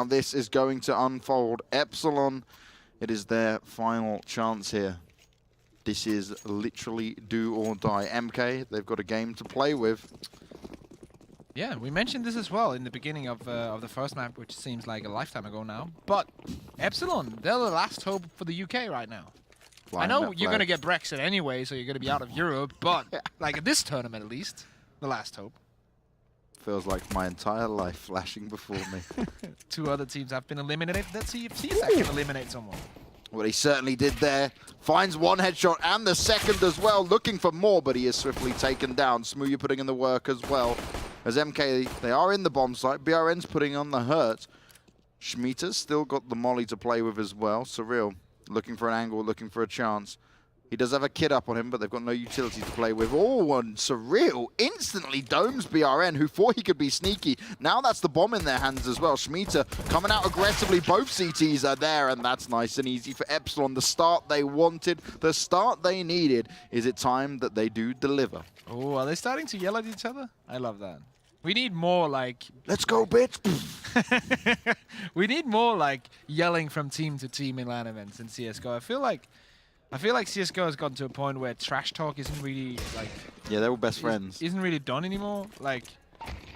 This is going to unfold. Epsilon, it is their final chance here. This is literally do or die. MK, they've got a game to play with. Yeah, we mentioned this as well in the beginning of the first map, which seems like a lifetime ago now. But Epsilon, they're the last hope for the UK right now. I know you're going to get Brexit anyway, so you're going to be out of Europe, but like at this tournament at least, the last hope. Feels like my entire life flashing before me. Two other teams have been eliminated. Let's see if CSAC can eliminate someone. Well, he certainly did there. Finds one headshot and the second as well. Looking for more, but he is swiftly taken down. Smooya putting in the work as well. As MK, they are in the bomb site. BRN's putting on the hurt. Schmieter's still got the molly to play with as well. Surreal looking for an angle, looking for a chance. He does have a kid up on him, but they've got no utility to play with. Oh, and Surreal instantly domes BRN, who thought he could be sneaky. Now that's the bomb in their hands as well. Schmieter coming out aggressively. Both CTs are there, and that's nice and easy for Epsilon. The start they wanted, the start they needed. Is it time that they do deliver? Oh, are they starting to yell at each other? I love that. We need more like... Let's go, bitch! We need more like yelling from team to team in LAN events in CSGO. I feel like CSGO has gotten to a point where trash talk isn't really like... Yeah, they're all best friends. Isn't really done anymore. Like,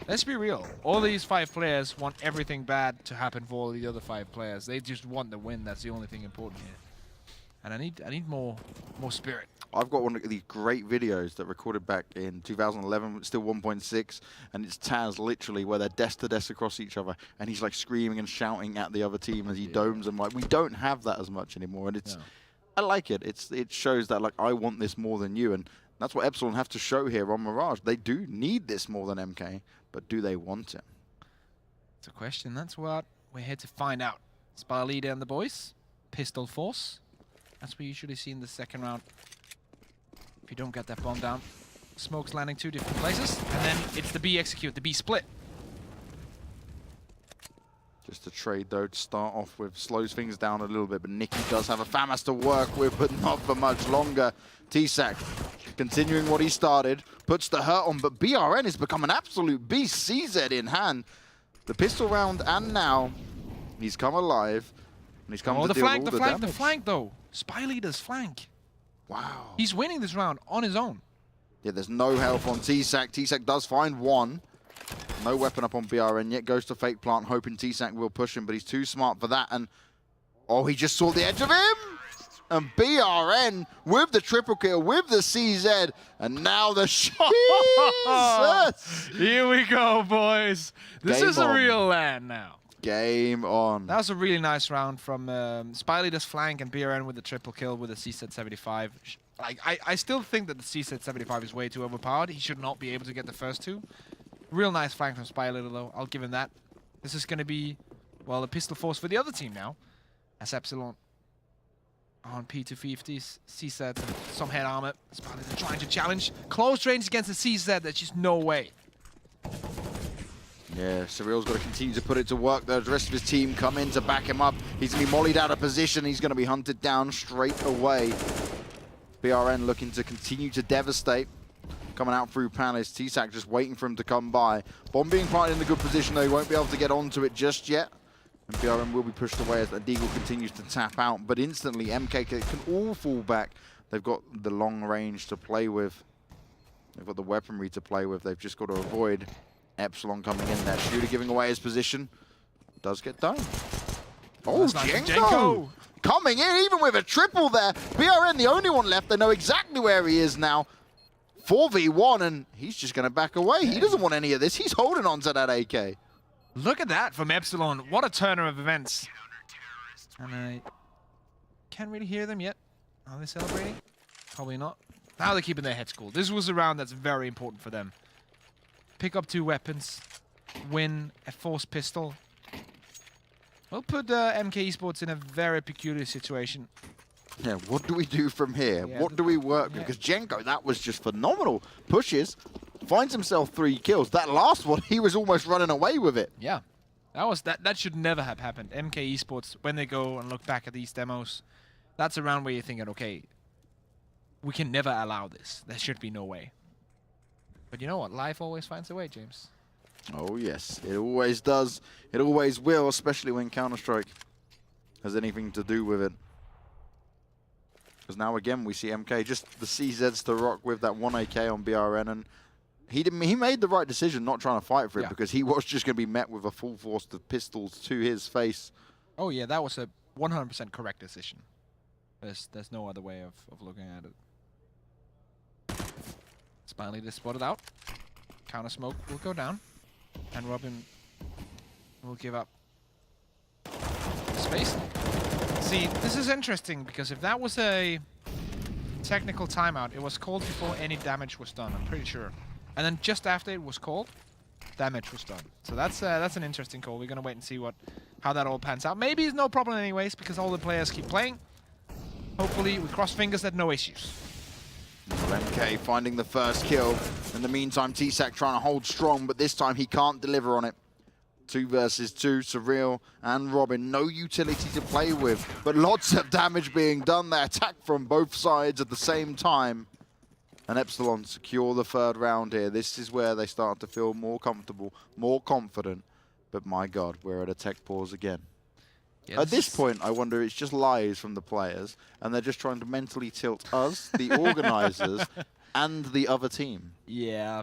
let's be real. All these 5 players want everything bad to happen for all the other 5 players. They just want the win. That's the only thing important here. And I need more spirit. I've got one of these great videos that recorded back in 2011, still 1.6, and it's Taz literally where they're desk to desk across each other, and he's like screaming and shouting at the other team as he domes them. Like, we don't have that as much anymore, and it's... No. I like it. It shows that like I want this more than you, and that's what Epsilon have to show here on Mirage. They do need this more than MK, but do they want it? It's a question. That's what we're here to find out. Spy leader and the boys, pistol force. That's what you usually see in the second round. If you don't get that bomb down, smoke's landing 2 different places, and then it's the B execute, the B split. Just a trade, though, to start off with. Slows things down a little bit, but Nicky does have a FAMAS to work with, but not for much longer. TSAC continuing what he started, puts the hurt on, but BRN has become an absolute beast. CZ in hand. The pistol round, and now he's come alive, and he's come to deal all the damage. The flank, though. Spy leader's flank. Wow. He's winning this round on his own. Yeah, there's no help on TSAC. TSAC does find one. No weapon up on BRN yet. Goes to fake plant, hoping TSAC will push him, but he's too smart for that. And oh, he just saw the edge of him. And BRN with the triple kill, with the CZ, and now the Jesus. Here we go, boys. This is a real LAN now. Game on. That was a really nice round from Spy Leader's flank and BRN with the triple kill with the CZ 75. Like, I still think that the CZ 75 is way too overpowered. He should not be able to get the first 2. Real nice flank from Spy Leader, though. I'll give him that. This is going to be, well, a pistol force for the other team now. As Epsilon on P250s, CZ, some head armor. Spy Leader trying to challenge. Close range against the CZ, there's just no way. Yeah, Surreal's got to continue to put it to work. The rest of his team come in to back him up. He's going to be mollied out of position. He's going to be hunted down straight away. BRN looking to continue to devastate. Coming out through Palace. TSAC just waiting for him to come by. Bomb being planted in a good position, though. He won't be able to get onto it just yet. And BRN will be pushed away as the Deagle continues to tap out. But instantly, MK can all fall back. They've got the long range to play with. They've got the weaponry to play with. They've just got to avoid Epsilon coming in there. Shooter giving away his position. Does get done. Oh, Jenko! Coming in, even with a triple there. BRN, the only one left. They know exactly where he is now. 4v1, and he's just going to back away. He doesn't want any of this. He's holding on to that AK. Look at that from Epsilon. What a turner of events. And I can't really hear them yet. Are they celebrating? Probably not. Now they're keeping their heads cool. This was a round that's very important for them. Pick up 2 weapons. Win a force pistol. We'll put MK Esports in a very peculiar situation. Yeah, what do we do from here? Yeah, what do we work with? Because Jenko, that was just phenomenal. Pushes, finds himself 3 kills. That last one, he was almost running away with it. Yeah, that should never have happened. MK Esports, when they go and look back at these demos, that's a round where you're thinking, okay, we can never allow this. There should be no way. But you know what? Life always finds a way, James. Oh yes, it always does. It always will, especially when Counter-Strike has anything to do with it. Because now again we see MK just the CZs to rock with that 1 AK on BRN, and he made the right decision not trying to fight for it, because he was just going to be met with a full force of pistols to his face. Oh yeah, that was a 100% correct decision. There's no other way of looking at it. Smiley just spotted out. Counter smoke will go down, and Robin will give up space. See, this is interesting because if that was a technical timeout, it was called before any damage was done, I'm pretty sure. And then just after it was called, damage was done. So that's an interesting call. We're gonna wait and see how that all pans out. Maybe it's no problem anyways because all the players keep playing. Hopefully, we cross fingers that no issues. MK finding the first kill. In the meantime, TSAC trying to hold strong, but this time he can't deliver on it. 2 versus 2, Surreal and Robin. No utility to play with, but lots of damage being done. They attack from both sides at the same time. And Epsilon secure the 3rd round here. This is where they start to feel more comfortable, more confident. But my God, we're at a tech pause again. Yes. At this point, I wonder it's just lies from the players, and they're just trying to mentally tilt us, the organizers, and the other team. Yeah,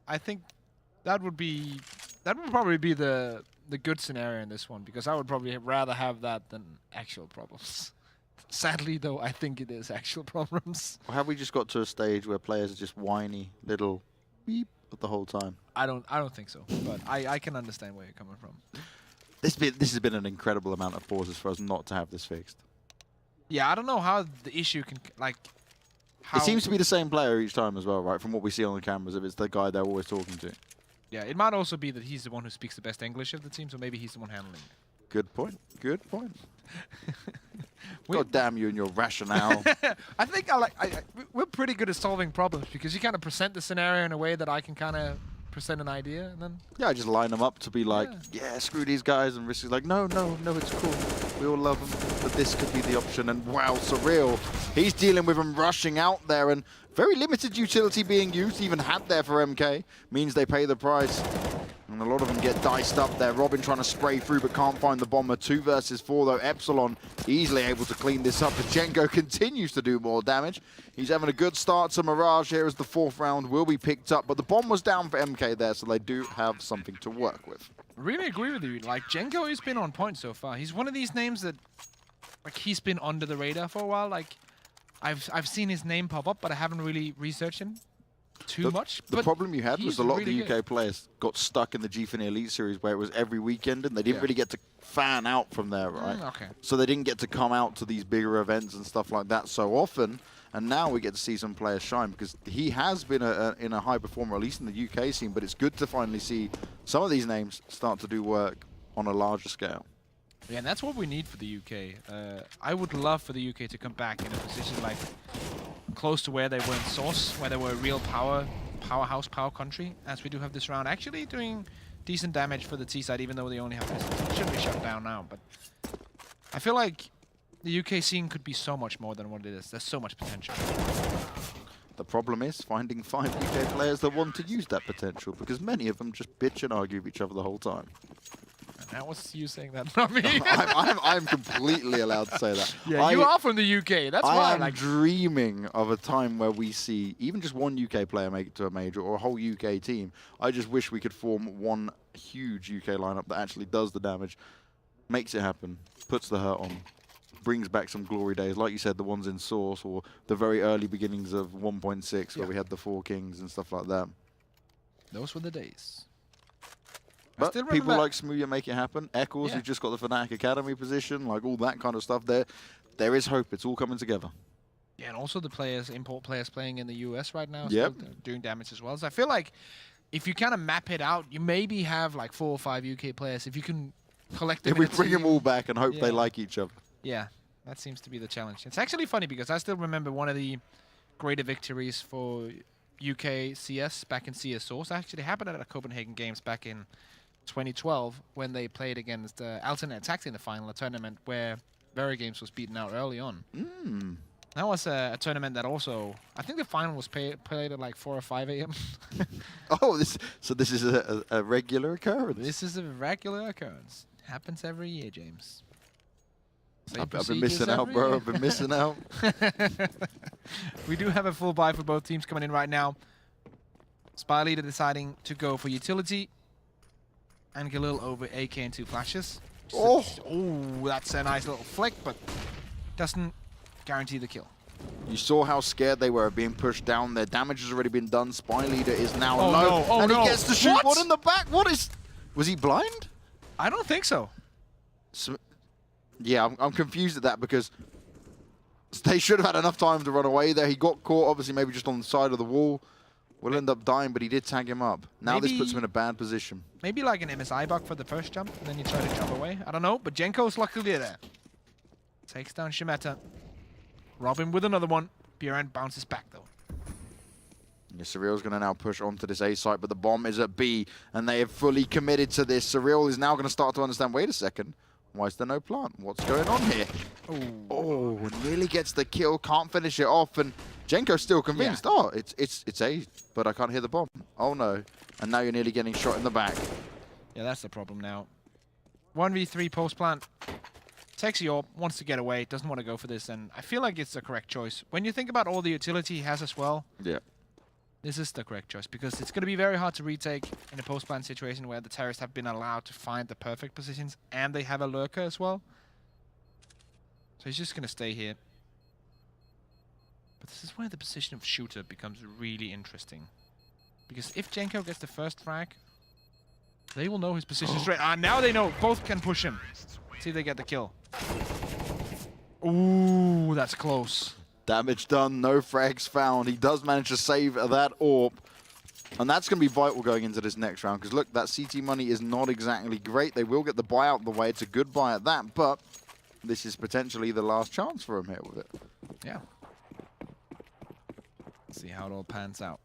I think that would probably be the good scenario in this one, because I would probably rather have that than actual problems. Sadly, though, I think it is actual problems. Or have we just got to a stage where players are just whiny little beep the whole time? I don't think so, but I can understand where you're coming from. This has been an incredible amount of pauses for us not to have this fixed. Yeah, I don't know how the issue can, like... It seems to be the same player each time as well, right? From what we see on the cameras, if it's the guy they're always talking to. Yeah, it might also be that he's the one who speaks the best English of the team, so maybe he's the one handling it. Good point. Good point. God damn you and your rationale. I think we're pretty good at solving problems because you kind of present the scenario in a way that I can kind of present an idea, and then... Yeah, I just line them up to be like, yeah, screw these guys, and Risk is like, no, it's cool. We all love them, but this could be the option, and wow, Surreal. He's dealing with them rushing out there, and very limited utility being used, even had there for MK, means they pay the price. And a lot of them get diced up there. Robin trying to spray through, but can't find the bomber. 2 versus 4, though. Epsilon easily able to clean this up. Jenko continues to do more damage. He's having a good start to Mirage here as the 4th round will be picked up. But the bomb was down for MK there, so they do have something to work with. Really agree with you. Like, Jenko has been on point so far. He's one of these names that, like, he's been under the radar for a while. Like, I've seen his name pop up, but I haven't really researched him too much. The problem you had was a lot really of the UK players got stuck in the G-Fin Elite Series where it was every weekend and they didn't really get to fan out from there, right? Okay. So they didn't get to come out to these bigger events and stuff like that so often. And now we get to see some players shine because he has been in a high performer, at least in the UK scene, but it's good to finally see some of these names start to do work on a larger scale. Yeah, and that's what we need for the UK. I would love for the UK to come back in a position like close to where they were in Source, where they were a real powerhouse country, as we do have this round. Actually doing decent damage for the T side, even though they only have pistols. It should be shut down now, but I feel like the UK scene could be so much more than what it is. There's so much potential. The problem is finding 5 UK players that want to use that potential, because many of them just bitch and argue with each other the whole time. That was you saying that, not me. I'm completely allowed to say that. Yeah, you are from the UK. That's why I'm dreaming of a time where we see even just one UK player make it to a major or a whole UK team. I just wish we could form one huge UK lineup that actually does the damage, makes it happen, puts the hurt on, brings back some glory days, like you said, the ones in Source or the very early beginnings of 1.6 where we had the 4 Kings and stuff like that. Those were the days. But people like Smooya make it happen. Eccles, who just got the Fnatic Academy position, like all that kind of stuff. There is hope. It's all coming together. Yeah, and also the players, import players playing in the US right now, yep, doing damage as well. So I feel like if you kind of map it out, you maybe have like 4 or 5 UK players. If you can collect them, if we bring them all back and hope they like each other. Yeah, that seems to be the challenge. It's actually funny because I still remember one of the greater victories for UKCS back in CS Source actually happened at the Copenhagen Games back in 2012 when they played against Alternate Attack in the final, a tournament where Very Games was beaten out early on. That was a tournament that also, I think the final was played at like 4 or 5 a.m. Oh, so this is a regular occurrence. This is a regular occurrence. Happens every year, James. I've been missing out, bro. I've been missing out. We do have a full buy for both teams coming in right now. Spy Leader deciding to go for utility. And Galil over AK and 2 flashes. Oh, That's a nice little flick, but doesn't guarantee the kill. you saw how scared they were of being pushed down. Their damage has already been done. Spy Leader is now Oh, low, no. Oh, and no. he gets to shoot What? one in the back. What is? Was he blind? I don't think so. Yeah, I'm confused at that because they should have had enough time to run away there. He got caught, obviously, maybe just on the side of the wall. Will end up dying, but he did tag him up. Now this puts him in a bad position. Maybe like an MSI bug for the first jump, and then you try to jump away. I don't know, but Jenko's luckily there. Takes down Shimeta. Robin with another one. BRN bounces back, though. Yeah, Surreal's going to now push onto this A site, but the bomb is at B, and they have fully committed to this. Surreal is now going to start to understand, wait a second, why is there no plant? What's going on here? Oh, nearly gets the kill, can't finish it off, and Jenko's still convinced, oh, it's A, but I can't hear the bomb. Oh no, and now you're nearly getting shot in the back. Yeah, that's the problem now. 1v3 post plant. Takes the AWP, wants to get away, doesn't want to go for this, and I feel like it's the correct choice. When you think about all the utility he has as well, Yeah. this is the correct choice, because it's going to be very hard to retake in a post-plant situation where the terrorists have been allowed to find the perfect positions, and they have a lurker as well. So he's just going to stay here. But this is where the position of shooter becomes really interesting. Because if Jenko gets the first frag, they will know his position straight. Ah, now they know. Both can push him. See if they get the kill. Ooh, that's close. Damage done, no frags found. He does manage to save that AWP. And that's going to be vital going into this next round. Because look, that CT money is not exactly great. They will get the buy out of the way. It's a good buy at that. But this is potentially the last chance for him here with it. Yeah. See how it all pans out.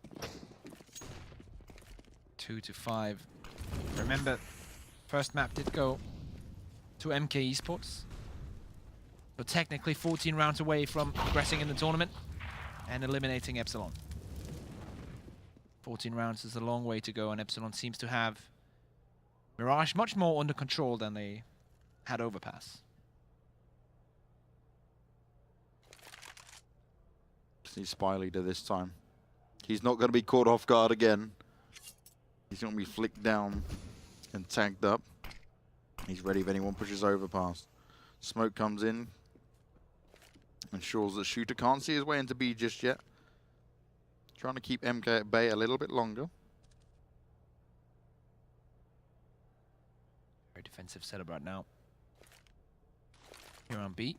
2 to 5. Remember, first map did go to MK Esports. So technically 14 rounds away from progressing in the tournament and eliminating Epsilon. 14 rounds is a long way to go, and Epsilon seems to have Mirage much more under control than they had Overpass. See Spy Leader this time. He's not going to be caught off guard again. He's going to be flicked down and tagged up. He's ready if anyone pushes Overpass. Smoke comes in. Ensures that shooter can't see his way into B just yet. Trying to keep MK at bay a little bit longer. Very defensive setup right now. Here on B.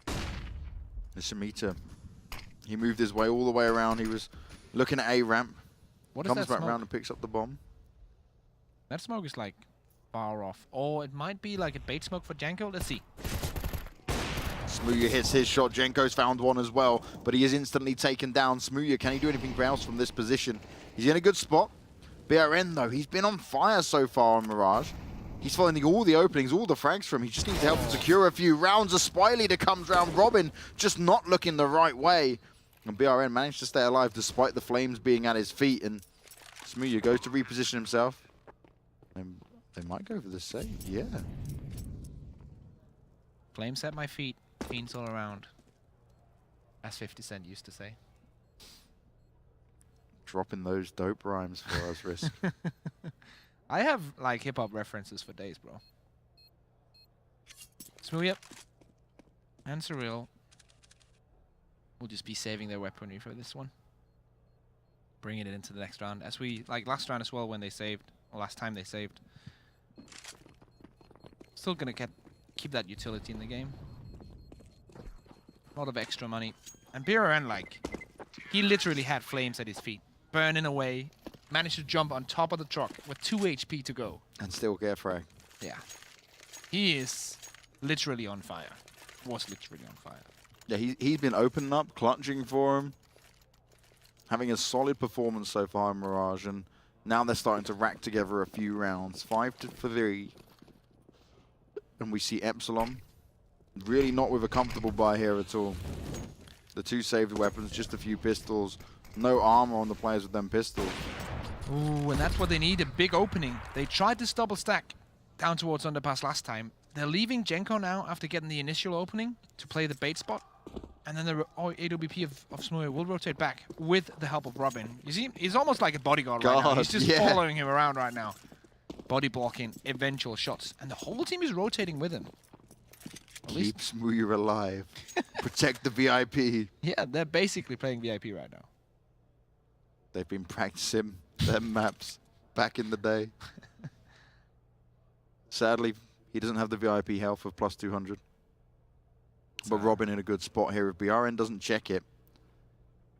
The Shimeta. He moved his way all the way around. He was looking at A ramp. What is Comes that back smoke? around and picks up the bomb. That smoke is like far off. Or it might be like a bait smoke for Janko. Let's see. Smooya hits his shot. Jenko's found one as well, but he is instantly taken down. Smooya, can he do anything else from this position? He's in a good spot. BRN, though, he's been on fire so far on Mirage. He's finding all the openings, all the frags for him. He just needs to help him secure a few rounds. A Spy Leader comes round. Robin just not looking the right way. And BRN managed to stay alive despite the flames being at his feet. And Smooya goes to reposition himself. And they might go for the save, yeah. Flames at my feet. Fiends all around. As 50 Cent used to say. Dropping those dope rhymes for us, Risk. I have like hip-hop references for days, bro. Smooya and Surreal will just be saving their weaponry for this one. Bringing it into the next round. As we, like last round as well when they saved, or last time they saved. Still gonna keep that utility in the game. A lot of extra money. And BRN, like, he literally had flames at his feet. Burning away. Managed to jump on top of the truck with 2 HP to go. And still get frag. Yeah. He is literally on fire. Was literally on fire. Yeah, he's been opening up, clutching for him. Having a solid performance so far in Mirage. And now they're starting to rack together a few rounds. 5-3. And we see Epsilon. Really not with a comfortable buy here at all. The 2 saved weapons, just a few pistols. No armor on the players with them pistols. Ooh, and that's what they need, a big opening. They tried this double stack down towards underpass last time. They're leaving Jenko now after getting the initial opening to play the bait spot. And then the AWP of Smooya will rotate back with the help of Robin. You see, he's almost like a bodyguard right now. He's just following him around right now. Body blocking eventual shots. And the whole team is rotating with him. Keep Smooya alive. Protect the VIP. Yeah, they're basically playing VIP right now. They've been practicing them maps back in the day. Sadly, he doesn't have the VIP health of plus 200. But Robin in a good spot here. If BRN doesn't check it,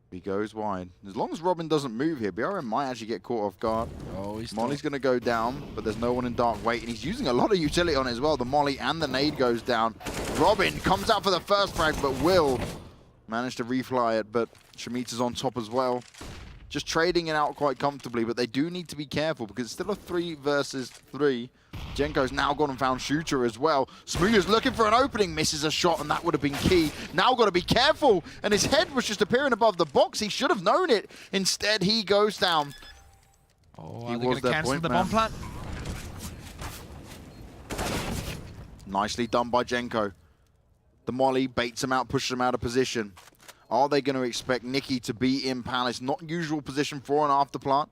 he goes wide. As long as Robin doesn't move here, BRN might actually get caught off guard. Oh, Molly's going to go down, but there's no one in dark wait, and he's using a lot of utility on it as well. The Molly and the nade goes down. Robin comes out for the first frag, but will manage to refly it, but Shemitah's on top as well. Just trading it out quite comfortably, but they do need to be careful because it's still a 3 versus 3. Jenko's now gone and found Shooter as well. Smooya's looking for an opening, misses a shot, and that would have been key. Now got to be careful, and his head was just appearing above the box. He should have known it. Instead, he goes down. Oh, are they going to cancel the bomb plant? Nicely done by Jenko. The Molly baits him out, pushes him out of position. Are they going to expect Nicky to be in Palace? Not usual position for an after plant.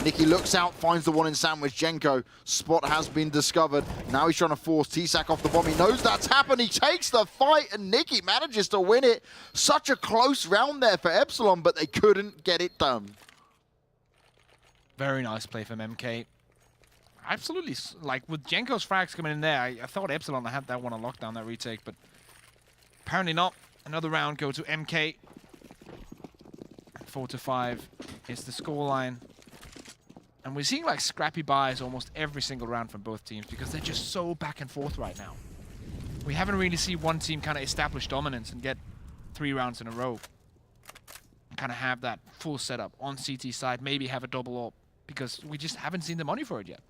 Nicky looks out, finds the one in sandwich. Jenko, spot has been discovered. Now he's trying to force T-Sac off the bomb. He knows that's happened. He takes the fight, and Nicky manages to win it. Such a close round there for Epsilon, but they couldn't get it done. Very nice play from MK. Absolutely, like with Jenko's frags coming in there, I thought Epsilon had that one on lockdown, that retake, but apparently not. Another round go to MK. 4-5 is the scoreline. And we're seeing like scrappy buys almost every single round from both teams because they're just so back and forth right now. We haven't really seen one team kind of establish dominance and get 3 rounds in a row. Kind of have that full setup on CT side, maybe have a double AWP because we just haven't seen the money for it yet.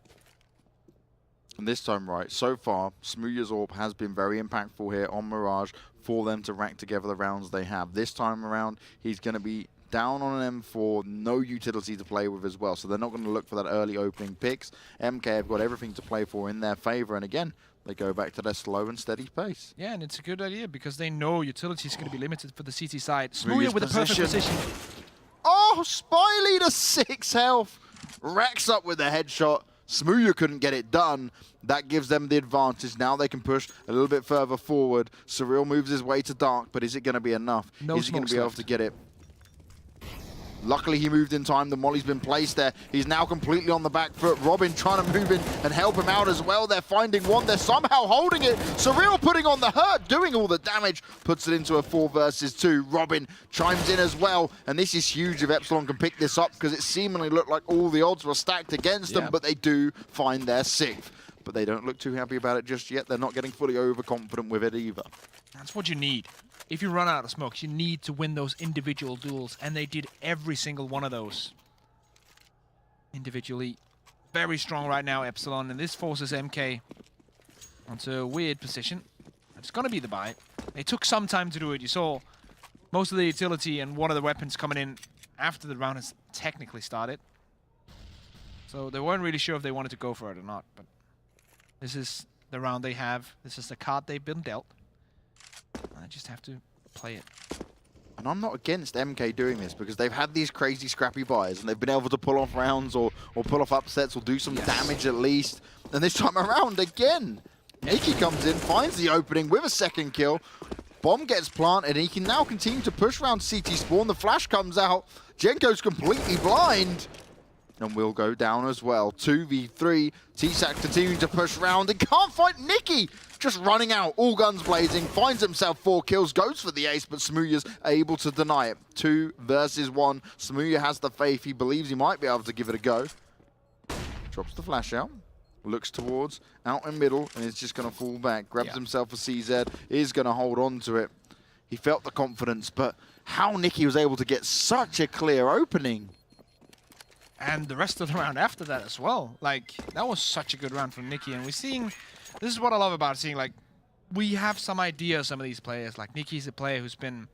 And this time, right, so far, Smooya's AWP has been very impactful here on Mirage for them to rack together the rounds they have. This time around, he's going to be down on an M4, no utility to play with as well, so they're not going to look for that early opening picks. MK have got everything to play for in their favor, and again, they go back to their slow and steady pace. Yeah, and it's a good idea because they know utility is going to be limited for the CT side. Smooya with a perfect position. Oh, Spy Leader 6 health. Racks up with a headshot. Smooya couldn't get it done. That gives them the advantage. Now they can push a little bit further forward. Surreal moves his way to dark, but is it going to be enough? Is he going to be able to get it? Luckily, he moved in time. The Molly's been placed there. He's now completely on the back foot. Robin trying to move in and help him out as well. They're finding one. They're somehow holding it. Surreal putting on the hurt, doing all the damage. Puts it into a 4 versus 2. Robin chimes in as well. And this is huge if Epsilon can pick this up because it seemingly looked like all the odds were stacked against them, but they do find their 6th. But they don't look too happy about it just yet. They're not getting fully overconfident with it either. That's what you need. If you run out of smokes, you need to win those individual duels, and they did every single one of those. Individually, very strong right now, Epsilon, and this forces MK onto a weird position. It's going to be the buy. They took some time to do it. You saw most of the utility and one of the weapons coming in after the round has technically started. So they weren't really sure if they wanted to go for it or not, but this is the round they have. This is the card they've been dealt. I just have to play it. And I'm not against MK doing this because they've had these crazy scrappy buys and they've been able to pull off rounds or pull off upsets or do some damage at least. And this time around, again, Nicky comes in, finds the opening with a 2nd kill. Bomb gets planted and he can now continue to push around CT spawn. The flash comes out. Jenko's completely blind. And will go down as well. 2v3. T-Sac continuing to push round and can't fight Nicky. Just running out, all guns blazing, finds himself 4 kills, goes for the ace, but Smooya's able to deny it. 2 versus 1. Smooya has the faith. He believes he might be able to give it a go. Drops the flash out. Looks towards, out in middle, and is just going to fall back. Grabs himself a CZ, is going to hold on to it. He felt the confidence, but how Nicky was able to get such a clear opening. And the rest of the round after that as well. Like, that was such a good round from Nicky. And we're seeing, this is what I love about seeing, like, we have some idea of some of these players. Like, Nicky's a player who's been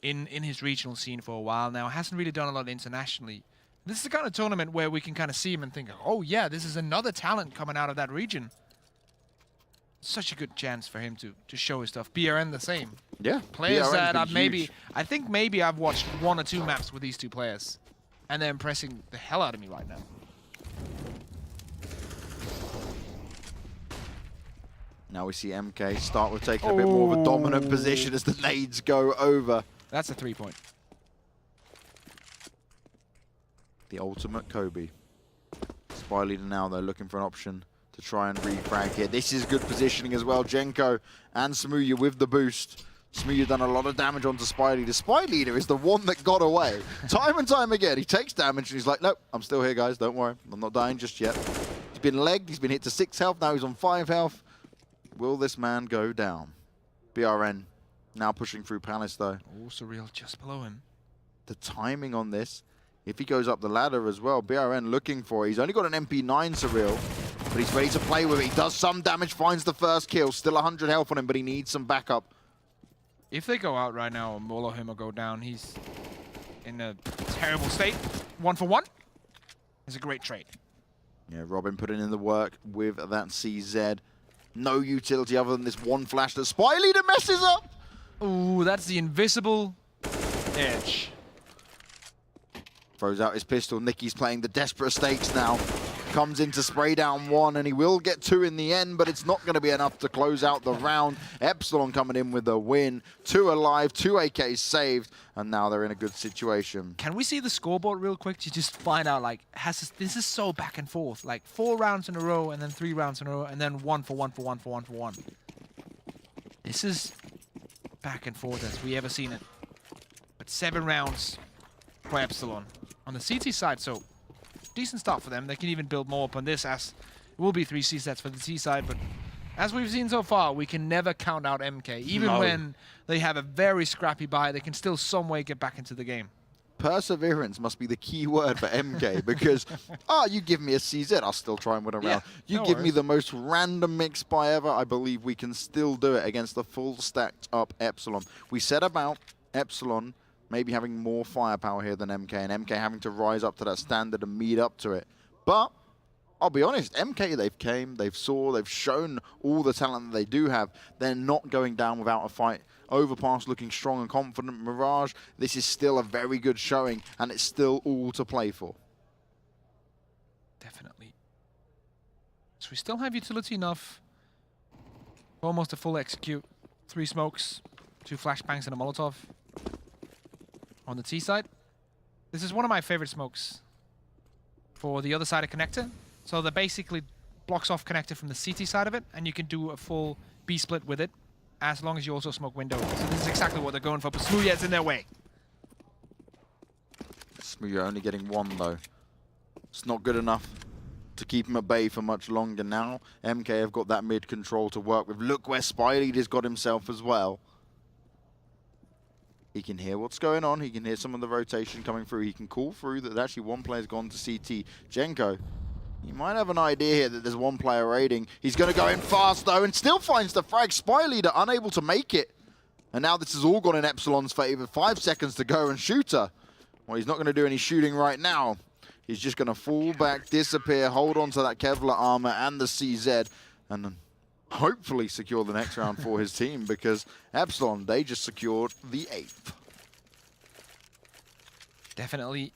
in his regional scene for a while now. Hasn't really done a lot internationally. This is the kind of tournament where we can kind of see him and think, oh yeah, this is another talent coming out of that region. Such a good chance for him to show his stuff. BRN the same. Yeah. Players BRN's that been I've maybe, huge. I think maybe I've watched 1 or 2 maps with these 2 players. And they're impressing the hell out of me right now. Now we see MK start with taking a bit more of a dominant position as the nades go over. That's a 3-point. The ultimate Kobe. Spy leader now, though, looking for an option to try and refrag here. This is good positioning as well. Jenko and Smuya with the boost. Smuya done a lot of damage onto Spy Leader. Spy Leader is the one that got away. Time and time again, he takes damage and he's like, nope, I'm still here, guys. Don't worry. I'm not dying just yet. He's been legged. He's been hit to 6 health. Now he's on 5 health. Will this man go down? BRN now pushing through Palace, though. Oh, Surreal just below him. The timing on this, if he goes up the ladder as well, BRN looking for it. He's only got an MP9 Surreal, but he's ready to play with it. He does some damage, finds the first kill. Still 100 health on him, but he needs some backup. If they go out right now and Molo him or go down, he's in a terrible state. 1 for 1 is a great trade. Yeah, Robin putting in the work with that CZ. No utility other than this one flash that Spy Leader messes up. Ooh, that's the invisible edge. Throws out his pistol. Nicky's playing the desperate stakes now. Comes in to spray down 1, and he will get 2 in the end, but it's not going to be enough to close out the round. Epsilon coming in with a win. 2 alive, 2 AKs saved, and now they're in a good situation. Can we see the scoreboard real quick to just find out, like, this is so back and forth. Like, 4 rounds in a row, and then 3 rounds in a row, and then 1 for 1 for 1 for 1 for 1. This is back and forth as we ever seen it. But 7 rounds for Epsilon. On the CT side, so decent start for them. They can even build more upon this, as it will be 3 C sets for the T side, but as we've seen so far, we can never count out MK. Even when they have a very scrappy buy, they can still some way get back into the game. Perseverance must be the key word for MK, because, you give me a CZ, I'll still try and win a round. You give me the most random mix buy ever, I believe we can still do it against the full stacked up Epsilon. We said about Epsilon maybe having more firepower here than MK, and MK having to rise up to that standard and meet up to it. But I'll be honest, MK, they've came, they've saw, they've shown all the talent that they do have. They're not going down without a fight. Overpass looking strong and confident. Mirage, this is still a very good showing, and it's still all to play for. Definitely. So we still have utility enough. Almost a full execute. 3 smokes, 2 flashbangs, and a Molotov. On the T side, this is one of my favorite smokes for the other side of connector. So that basically blocks off connector from the CT side of it, and you can do a full B split with it, as long as you also smoke window. So this is exactly what they're going for, but Smuyet's in their way. Smuya only getting 1 though. It's not good enough to keep him at bay for much longer now. MK have got that mid control to work with. Look where Spy Leader's got himself as well. He can hear what's going on. He can hear some of the rotation coming through. He can call through that actually 1 player's gone to CT. Jenko, he might have an idea here that there's 1 player raiding. He's going to go in fast, though, and still finds the frag. Spy Leader unable to make it. And now this has all gone in Epsilon's favor. 5 seconds to go, and Shooter, well, he's not going to do any shooting right now. He's just going to fall back, disappear, hold on to that Kevlar armor and the CZ, and then hopefully secure the next round for his team, because Epsilon, they just secured the 8th. Definitely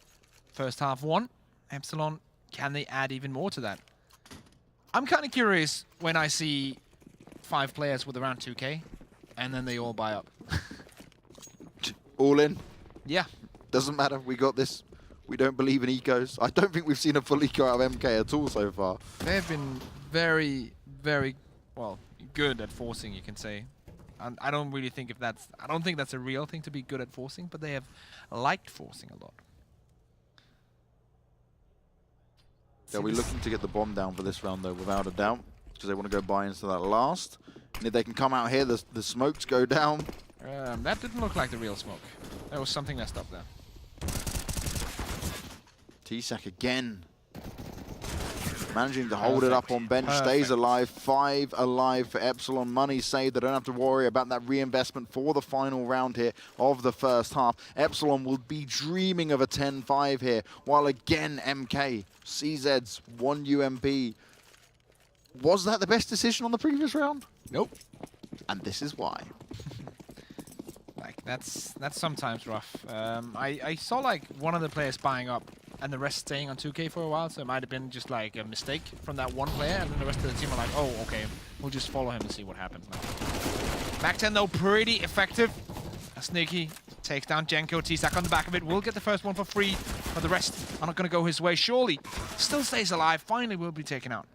first half 1. Epsilon, can they add even more to that? I'm kind of curious when I see 5 players with around 2K, and then they all buy up. All in? Yeah. Doesn't matter, we got this. We don't believe in ecos. I don't think we've seen a full eco out of MK at all so far. They have been very, very, well, good at forcing, you can say. And I don't really think I don't think that's a real thing to be good at forcing, but they have liked forcing a lot. They'll be looking to get the bomb down for this round, though, without a doubt, because they want to go buy into that last. And if they can come out here, the smokes go down. That didn't look like the real smoke. There was something messed up there. T-Sack again. Managing to hold it up on bench, stays alive. 5 alive for Epsilon. Money saved. They don't have to worry about that reinvestment for the final round here of the first half. Epsilon will be dreaming of a 10-5 here, while again MK, CZ's 1 UMP. Was that the best decision on the previous round? Nope. And this is why. Like, that's sometimes rough. I saw like one of the players buying up and the rest staying on 2K for a while, so it might have been just like a mistake from that one player, and then the rest of the team are like, oh, okay, we'll just follow him and see what happens. Back 10 though, pretty effective. Sneaky takes down Jenko. T-Stack on the back of it. Will get the first one for free, but the rest are not going to go his way. Surely still stays alive. Finally will be taken out.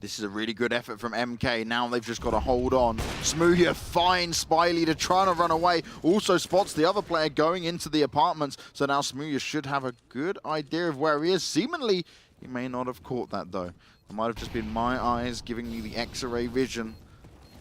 This is a really good effort from MK. Now they've just got to hold on. Smoothia finds Spy Leader trying to run away. Also spots the other player going into the apartments. So now Smoothia should have a good idea of where he is. Seemingly, he may not have caught that though. It might have just been my eyes giving me the X-ray vision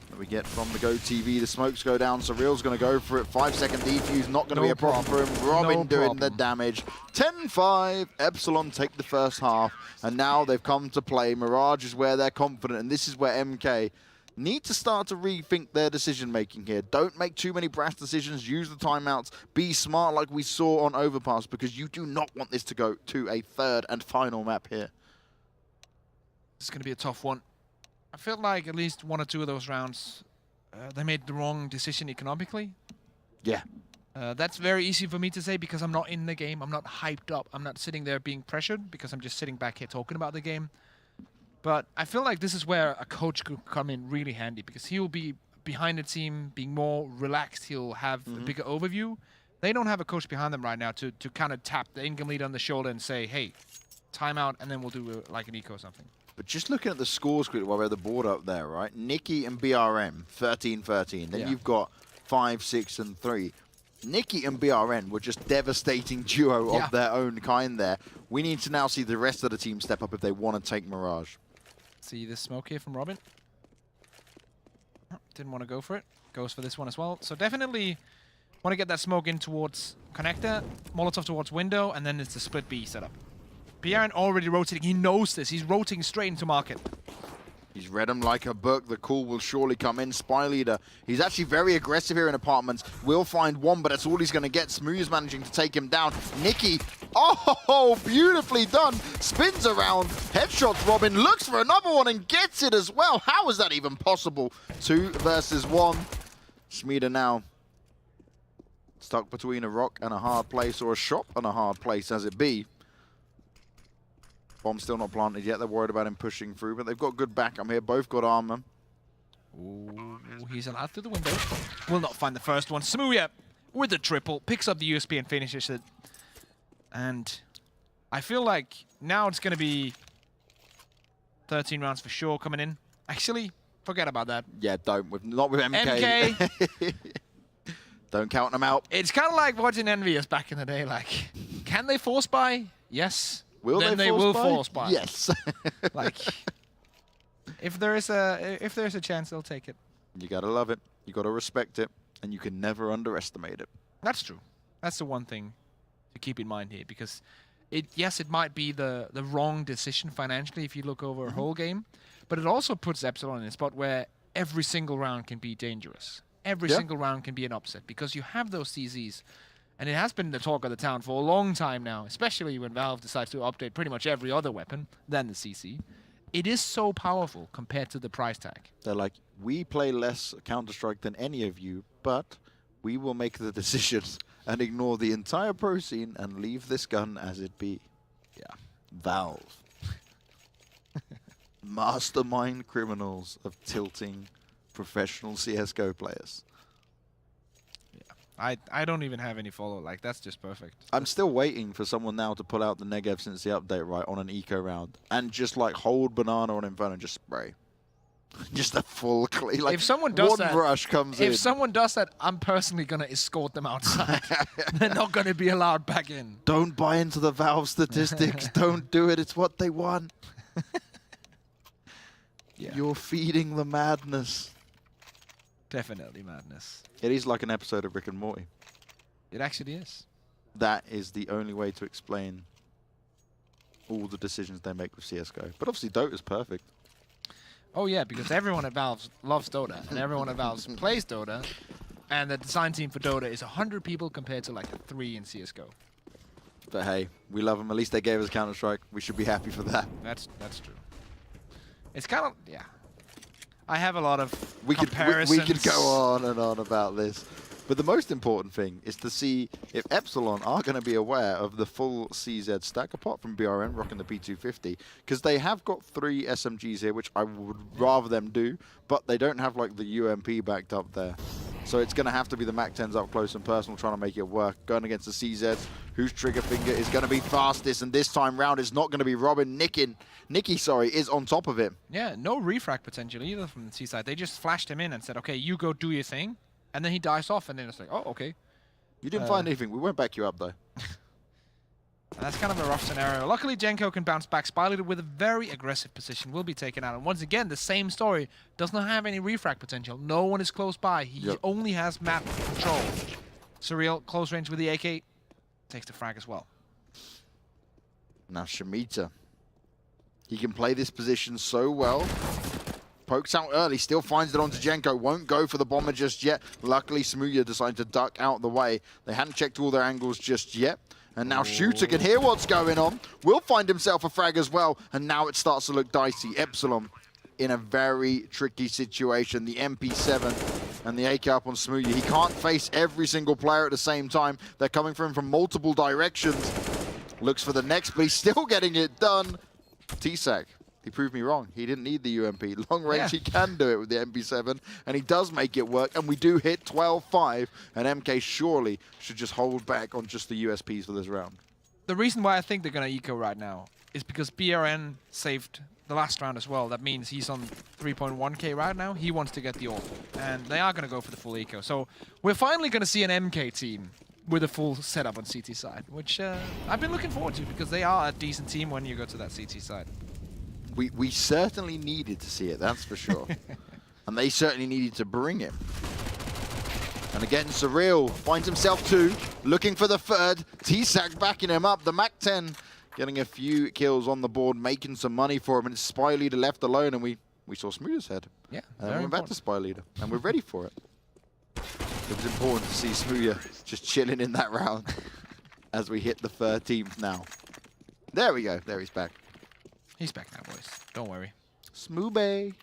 that we get from the Go TV. The smokes go down. Surreal's going to go for it. 5-second defuse, not going to be a problem for him. Robin doing the damage. 10-5. Epsilon take the first half. And now they've come to play. Mirage is where they're confident. And this is where MK need to start to rethink their decision-making here. Don't make too many brash decisions. Use the timeouts. Be smart like we saw on Overpass, because you do not want this to go to a third and final map here. This is going to be a tough one. I felt like at least 1 or 2 of those rounds, they made the wrong decision economically. Yeah. That's very easy for me to say because I'm not in the game. I'm not hyped up. I'm not sitting there being pressured because I'm just sitting back here talking about the game. But I feel like this is where a coach could come in really handy, because he'll be behind the team, being more relaxed. He'll have a bigger overview. They don't have a coach behind them right now to kind of tap the income lead on the shoulder and say, hey, timeout, and then we'll do like an eco or something. But just looking at the scores quickly while we have the board up there, right? Nikki and BRM, 13-13. Then you've got 5, 6, and 3. Nikki and BRN were just devastating duo of their own kind there. We need to now see the rest of the team step up if they want to take Mirage. See this smoke here from Robin. Oh, didn't want to go for it. Goes for this one as well. So definitely want to get that smoke in towards connector, Molotov towards window, and then it's the split B setup. BRN already rotating. He knows this. He's rotating straight into market. He's read him like a book. The call will surely come in. Spy Leader, he's actually very aggressive here in apartments. Will find one, but that's all he's going to get. Smooth is managing to take him down. Nikki, oh, beautifully done. Spins around, headshots Robin, looks for another one and gets it as well. How is that even possible? 2 versus 1. Schmieder now stuck between a rock and a hard place, or a shop and a hard place as it be. Bomb still not planted yet. They're worried about him pushing through, but they've got good backup here. Both got armor. Ooh, he's allowed through the window. Will not find the first one. Smoothia with the triple, picks up the USP and finishes it. And I feel like now it's going to be 13 rounds for sure coming in. Actually, forget about that. Yeah, don't. Not with MK. MK. Don't count them out. It's kind of like watching Envious back in the day. Like, can they force buy? Yes. Will then they will force buy. Yes. Like, if there is a chance, they'll take it. You gotta love it. You gotta respect it, and you can never underestimate it. That's true. That's the one thing to keep in mind here, because yes, it might be the wrong decision financially if you look over a whole game, but it also puts Epsilon in a spot where every single round can be dangerous. Every single round can be an upset because you have those CZs. And it has been the talk of the town for a long time now, especially when Valve decides to update pretty much every other weapon than the CC. It is so powerful compared to the price tag. They're like, we play less Counter-Strike than any of you, but we will make the decisions and ignore the entire pro scene and leave this gun as it be. Yeah. Valve. Mastermind criminals of tilting professional CSGO players. I don't even have any follow. Like, that's just perfect. I'm still waiting for someone now to pull out the Negev since the update, right, on an eco round. And just, like, hold banana on Inferno and just spray. Just a full clean. Like, if someone does one rush comes in. If someone does that, I'm personally going to escort them outside. They're not going to be allowed back in. Don't buy into the Valve statistics. Don't do it. It's what they want. You're feeding the madness. Definitely madness. It is like an episode of Rick and Morty. It actually is. That is the only way to explain all the decisions they make with CSGO. But obviously Dota's perfect. Oh yeah, because everyone at Valve loves Dota, and everyone at Valve plays Dota, and the design team for Dota is 100 people compared to like 3 in CSGO. But hey, we love them. At least they gave us Counter-Strike. We should be happy for that. That's true. It's kind of, yeah. I have a lot of We comparisons. could go on and on about this. But the most important thing is to see if Epsilon are going to be aware of the full CZ stack, apart from BRN rocking the P250, because they have got 3 SMGs here, which I would rather them do, but they don't have like the UMP backed up there. So it's going to have to be the MAC-10s up close and personal trying to make it work. Going against the CZs, whose trigger finger is going to be fastest, and this time round it's not going to be Robin. Nicky, is on top of him. Yeah, no refrag potential either from the C side. They just flashed him in and said, okay, you go do your thing. And then he dies off, and then it's like, oh, okay. You didn't find anything. We won't back you up, though. That's kind of a rough scenario. Luckily, Jenko can bounce back. Spy Leader with a very aggressive position will be taken out. And once again, the same story. Does not have any refrag potential. No one is close by. He only has map control. Surreal, close range with the AK. Takes the frag as well. Now, Shemitah. He can play this position so well. Pokes out early, still finds it onto Jenko. Won't go for the bomber just yet. Luckily, Smooya decided to duck out the way. They hadn't checked all their angles just yet. And now Shooter can hear what's going on. Will find himself a frag as well. And now it starts to look dicey. Epsilon in a very tricky situation. The MP7 and the AK up on Smooya. He can't face every single player at the same time. They're coming from multiple directions. Looks for the next, but he's still getting it done. T-Sac. He proved me wrong. He didn't need the UMP. Long range, he can do it with the MP7, and he does make it work, and we do hit 12-5, and MK surely should just hold back on just the USPs for this round. The reason why I think they're going to eco right now is because BRN saved the last round as well. That means he's on 3.1k right now. He wants to get the ult, and they are going to go for the full eco. So we're finally going to see an MK team with a full setup on CT side, which I've been looking forward to because they are a decent team when you go to that CT side. We certainly needed to see it, that's for sure. And they certainly needed to bring him. And again, Surreal finds himself 2, looking for the 3rd. T-Sac backing him up. The MAC-10 getting a few kills on the board, making some money for him. And it's Spy Leader left alone, and we saw Smooya's head. Yeah, and then we went back to Spy Leader, and we're ready for it. It was important to see Smooya just chilling in that round as we hit the 13th now. There we go. There he's back. He's back now, boys. Don't worry. Smooby.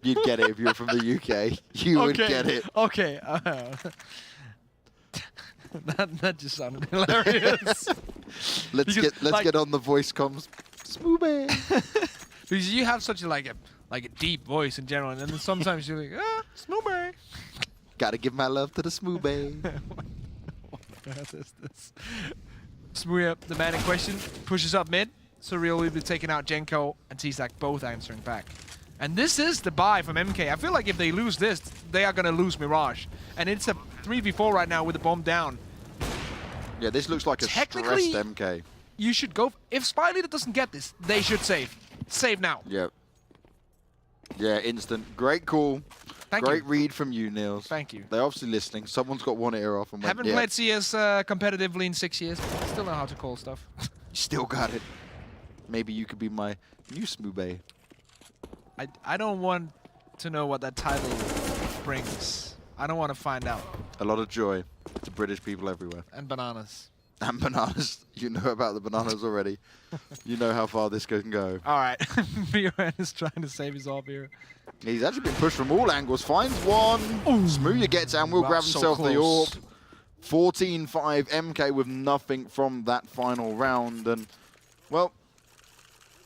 You'd get it if you were from the UK. You would get it. Okay. That just sounded hilarious. Let's get on the voice comms. Smooby. Because you have such a deep voice in general, and then sometimes you're like, Smooby. Gotta give my love to the Smooby. What is this? Smooya, the man in question, pushes up mid. Surreal will be taking out Jenko and T-Sac both answering back. And this is the buy from MK. I feel like if they lose this, they are going to lose Mirage. And it's a 3v4 right now with the bomb down. Yeah, this looks like a stressed MK. You should go. If Spy Leader doesn't get this, they should save. Save now. Yep. Yeah, instant. Great call. Great read from you, Niels. Thank you. They're obviously listening. Someone's got one ear off. And haven't played CS competitively in 6 years. Still know how to call stuff. Still got it. Maybe you could be my new Smooby. I don't want to know what that title brings. I don't want to find out. A lot of joy to British people everywhere. And bananas. And bananas. You know about the bananas already. You know how far this can go. All right. BRN is trying to save his orb here. He's actually been pushed from all angles. Finds one. Smooya gets out and will grab himself the orb. 14-5 MK with nothing from that final round. And, well,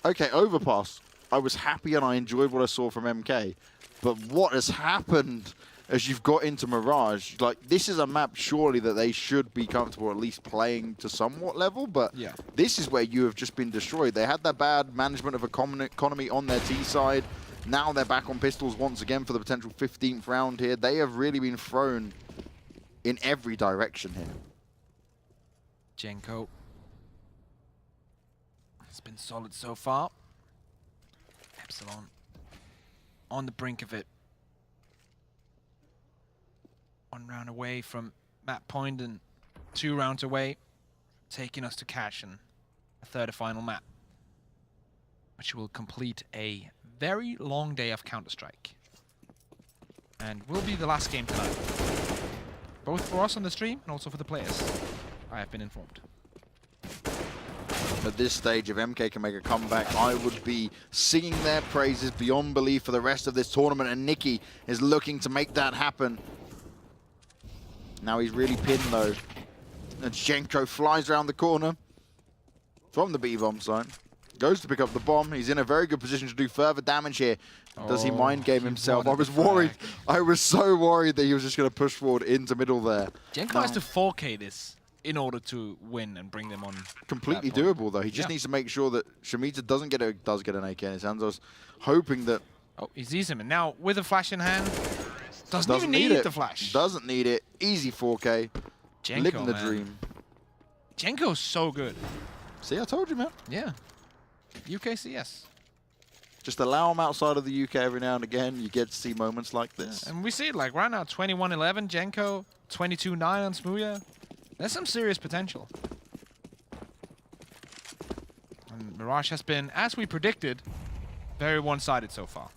okay, overpass. I was happy and I enjoyed what I saw from MK. But what has happened as you've got into Mirage? Like, this is a map surely that they should be comfortable at least playing to somewhat level, but this is where you have just been destroyed. They had that bad management of economy on their T side. Now they're back on pistols once again for the potential 15th round here. They have really been thrown in every direction here. Jenko. It's been solid so far. Epsilon on the brink of it. 1 round away from map point and 2 rounds away taking us to cash in a third and final map, which will complete a very long day of Counter-Strike. And will be the last game tonight. Both for us on the stream and also for the players. I have been informed. At this stage, if MK can make a comeback, I would be singing their praises beyond belief for the rest of this tournament, and Nicky is looking to make that happen. Now he's really pinned though. And Jenko flies around the corner from the B-bomb site. Goes to pick up the bomb. He's in a very good position to do further damage here. Does he mind game himself? I was worried. I was so worried that he was just going to push forward into middle there. Jenko has to 4K this in order to win and bring them on. Completely doable though. He just needs to make sure that Shamita does get an AK in his hands. I was hoping that... Oh, he sees him. And now with a flash in hand, doesn't even need the flash. Doesn't need it. Easy 4K. Jenko, living the dream. Jenko's so good. See, I told you, man. Yeah. UKCS. Just allow him outside of the UK every now and again. You get to see moments like this. And we see it like right now, 21-11 Jenko, 22-9 on Smooya. There's some serious potential. And Mirage has been, as we predicted, very one-sided so far.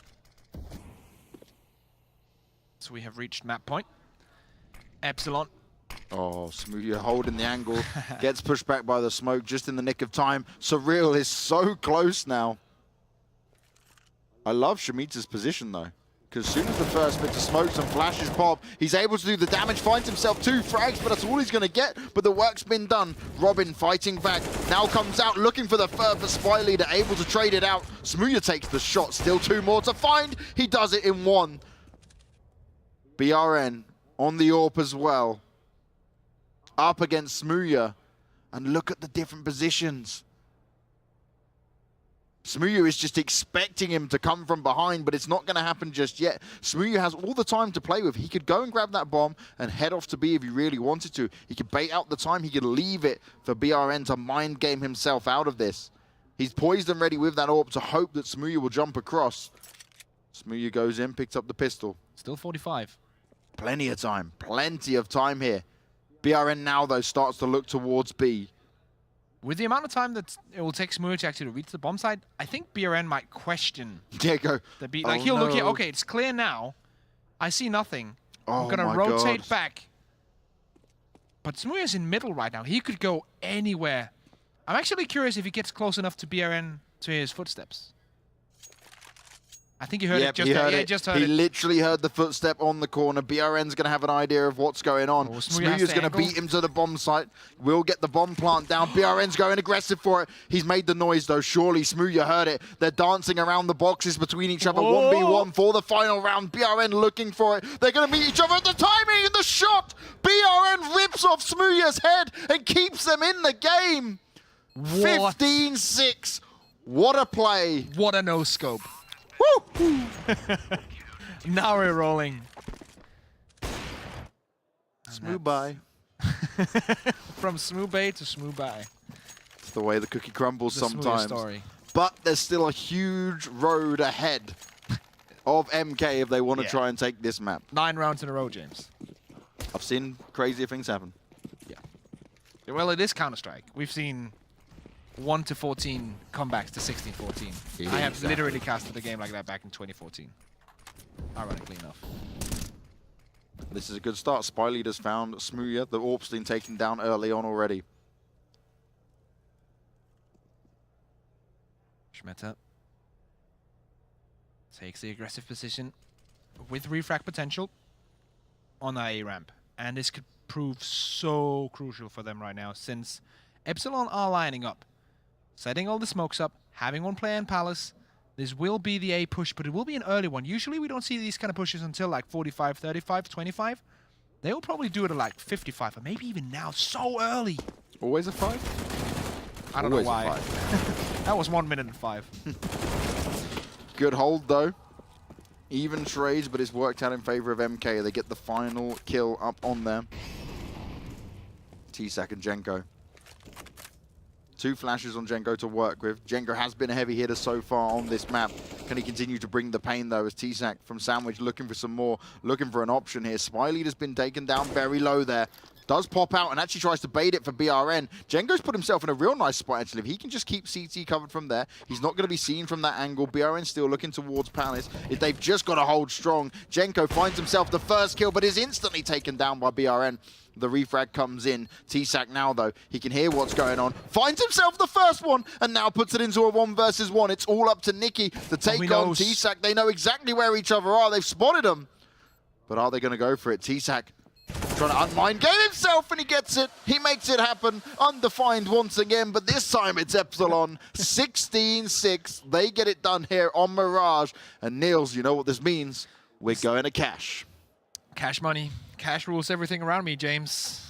So we have reached map point. Epsilon. Oh, Smooya holding the angle. Gets pushed back by the smoke just in the nick of time. Surreal is so close now. I love Shamita's position though, because as soon as the first bit of smokes and flashes pop, he's able to do the damage, finds himself 2 frags, but that's all he's going to get. But the work's been done. Robin fighting back, now comes out looking for the further spy leader, able to trade it out. Smooya takes the shot, still 2 more to find. He does it in 1. BRN on the AWP as well. Up against Smooya, and look at the different positions. Smooya is just expecting him to come from behind, but it's not going to happen just yet. Smooya has all the time to play with. He could go and grab that bomb and head off to B if he really wanted to. He could bait out the time. He could leave it for BRN to mind game himself out of this. He's poised and ready with that AWP to hope that Smooya will jump across. Smooya goes in, picks up the pistol. Still 45. Plenty of time here. BRN now, though, starts to look towards B. With the amount of time that it will take Smooya to actually reach the bomb site, I think BRN might question the B. Like, he'll look here, okay, it's clear now. I see nothing. I'm going to rotate back. But Smooya's in middle right now. He could go anywhere. I'm actually curious if he gets close enough to BRN to hear his footsteps. I think he heard it just there. Yeah, just heard it. He literally heard the footstep on the corner. BRN's going to have an idea of what's going on. Smooya's going to beat him to the bomb site. We'll get the bomb plant down. BRN's going aggressive for it. He's made the noise, though. Surely Smooya heard it. They're dancing around the boxes between each other. 1v1 for the final round. BRN looking for it. They're going to meet each other at the timing and the shot. BRN rips off Smooya's head and keeps them in the game. 15-6. What a play. What a no-scope. Woo! Now we're rolling. Smooth by. From smooth bay to smooth by. It's the way the cookie crumbles sometimes. Story. But there's still a huge road ahead of MK if they want to try and take this map. 9 rounds in a row, James. I've seen crazier things happen. Yeah. Well, it is Counter-Strike. We've seen 1-14 comebacks to 16-14. I have literally casted a game like that back in 2014. Ironically enough. This is a good start. Spy leaders found Smooya, the AWP's been taken down early on already. Schmeta takes the aggressive position with refrag potential on the A ramp. And this could prove so crucial for them right now, since Epsilon are lining up. Setting all the smokes up, having one player in Palace. This will be the A push, but it will be an early one. Usually we don't see these kind of pushes until like 45, 35, 25. They will probably do it at like 55, or maybe even now, so early. Always a 5? I don't know why. That was 1 minute and 5. Good hold though. Even trades, but it's worked out in favor of MK. They get the final kill up on them. T-Sack and Jenko. 2 flashes on Jenko to work with. Jenko has been a heavy hitter so far on this map. Can he continue to bring the pain, though, as T-Sack from Sandwich looking for some more, looking for an option here. Spy Leader's been taken down very low there. does pop out and actually tries to bait it for BRN. Django's put himself in a real nice spot, actually. If he can just keep CT covered from there, he's not going to be seen from that angle. BRN still looking towards Palace. If they've just got to hold strong, Jenko finds himself the first kill, but is instantly taken down by BRN. The refrag comes in. T-Sac now, though, he can hear what's going on. Finds himself the first one, and now puts it into a 1 versus 1. It's all up to Nicky to take on T-Sac. They know exactly where each other are. They've spotted him. But are they going to go for it? T-Sac trying to unmind game himself, and he gets it. He makes it happen. Undefined once again, but this time it's Epsilon. 16-6. They get it done here on Mirage. And Niels, you know what this means. We're going to cash. Cash money. Cash rules everything around me, James.